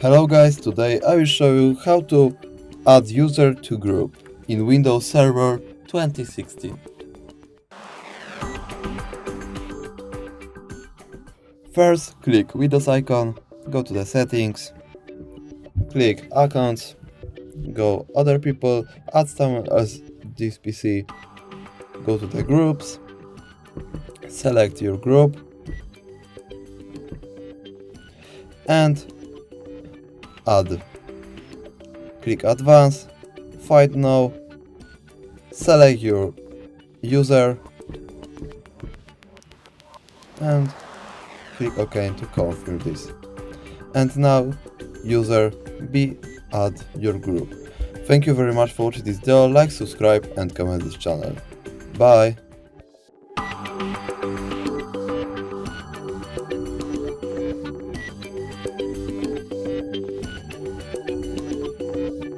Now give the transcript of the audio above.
Hello guys, today I will show you how to add user to group in Windows Server 2016. First, click Windows icon, go to the settings, click accounts, go other people, add someone as this PC, go to the groups, select your group and add. Click advanced, find now, select your user and click OK to confirm this. And now user be add your group. Thank you very much for watching this video, like, subscribe and comment this channel. Bye!